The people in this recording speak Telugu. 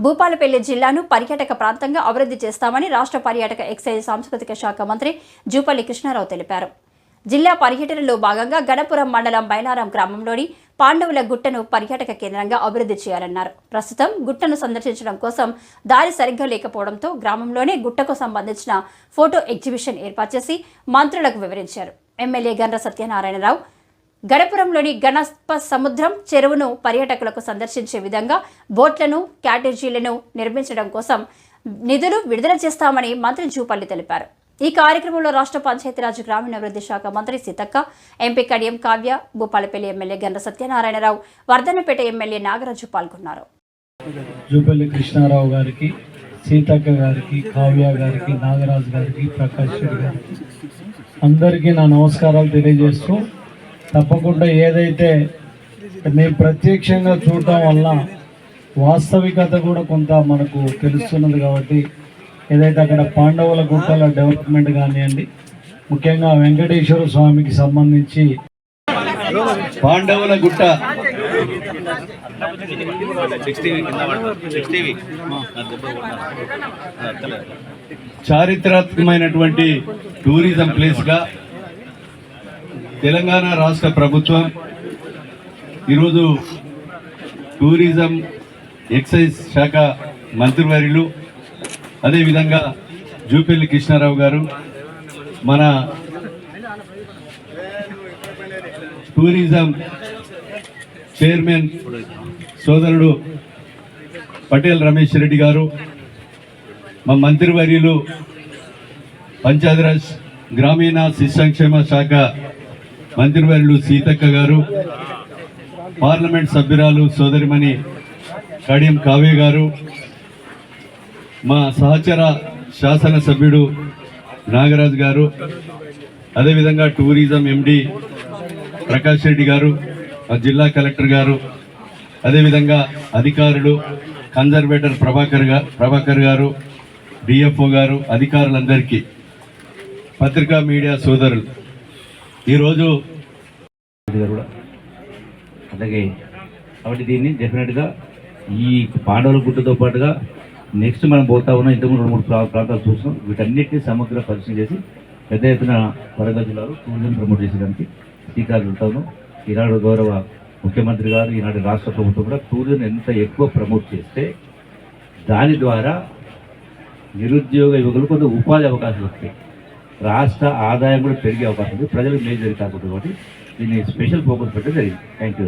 భూపాలపల్లి జిల్లాను పర్యాటక ప్రాంతంగా అభివృద్ధి చేస్తామని రాష్ట్ర పర్యాటక ఎక్సైజ్ సాంస్కృతిక శాఖ మంత్రి జూపల్లి కృష్ణారావు తెలిపారు. జిల్లా పర్యటనలో భాగంగా గణపురం మండలం బైనారం గ్రామంలోని పాండవుల గుట్టను పర్యాటక కేంద్రంగా అభివృద్ధి చేయాలన్నారు. ప్రస్తుతం గుట్టను సందర్శించడం కోసం దారి సరిగ్గా లేకపోవడంతో గ్రామంలోనే గుట్టకు సంబంధించిన ఫోటో ఎగ్జిబిషన్ ఏర్పాటు చేసి మంత్రులకు వివరించారు. ఎమ్మెల్యే గండ్ర సత్యనారాయణరావు గణపురంలోని గణప సముద్రం చెరువును పర్యాటకులకు సందర్శించే విధంగా బోట్లను, క్యాటేజీలను నిర్మించడం కోసం నిధులు విడుదల చేస్తామని మంత్రి జూపల్లి తెలిపారు. ఈ కార్యక్రమంలో రాష్ట్ర పంచాయతీరాజ్ గ్రామీణాభివృద్ధి శాఖ మంత్రి Seethakka, MP Kadiyam Kavya, Bhupalpally MLA Gandra Satyanarayana Rao, Wardhannapet MLA Nagaraju పాల్గొన్నారు. జూపల్లి కృష్ణారావు గారికి, సీతక్క గారికి, కావ్య గారికి, నాగరాజు గారికి, ప్రకాష్ గారికి అందరికీ నా నమస్కారాలు తెలియజేస్తూ, తప్పకుండా ఏదైతే మేము ప్రత్యక్షంగా చూడటం వల్ల వాస్తవికత కూడా కొంత మనకు తెలుస్తున్నది కాబట్టి ఏదైతే అక్కడ పాండవుల గుట్టల డెవలప్మెంట్ కానివ్వండి, ముఖ్యంగా వెంకటేశ్వర స్వామికి సంబంధించి పాండవుల గుట్ట చారిత్రాత్మకమైనటువంటి టూరిజం ప్లేస్గా తెలంగాణ రాష్ట్ర ప్రభుత్వం ఈరోజు టూరిజం ఎక్సైజ్ శాఖ మంత్రివర్యులు అదేవిధంగా జూపల్లి కృష్ణారావు గారు, మన టూరిజం చైర్మన్ సోదరుడు పటేల్ రమేష్ రెడ్డి గారు, మా మంత్రివర్యులు పంచాయతీరాజ్ గ్రామీణ శిశు సంక్షేమ శాఖ మంత్రివర్యులు సీతక్క గారు, పార్లమెంట్ సభ్యురాలు సోదరిమణి కడియం కావ్య గారు, మా సహచర శాసనసభ్యుడు నాగరాజు గారు, అదేవిధంగా టూరిజం ఎండి ప్రకాష్ రెడ్డి గారు, మా జిల్లా కలెక్టర్ గారు, అదేవిధంగా అధికారులు కన్జర్వేటర్ ప్రభాకర్ గారు, డిఎఫ్ఓ గారు, అధికారులందరికీ, పత్రికా మీడియా సోదరులు, ఈరోజు అలాగే కాబట్టి దీన్ని డెఫినెట్గా ఈ పాండవుల గుట్టతో పాటుగా నెక్స్ట్ మనం పోతా ఉన్నాం. ఇంతకుముందు 2-3 ప్రాంతాలు చూసాం. వీటన్నిటిని సమగ్ర పరిశీలన చేసి పెద్ద ఎత్తున వరంగల్ జిల్లాలో టూరిజం ప్రమోట్ చేసేదానికి శ్రీకారం ఉంటాను. ఈనాడు గౌరవ ముఖ్యమంత్రి గారు, ఈనాడు రాష్ట్ర ప్రభుత్వం కూడా టూరిజం ఎంత ఎక్కువ ప్రమోట్ చేస్తే దాని ద్వారా నిరుద్యోగ యువకులు కొంత ఉపాధి అవకాశాలు వస్తాయి, రాష్ట్ర ఆదాయం కూడా పెరిగే అవకాశం ఉంది, ప్రజలకు మేలు జరిగి కాకుండా. కాబట్టి దీన్ని స్పెషల్ ఫోకస్ పెట్టడం జరిగింది. Thank you.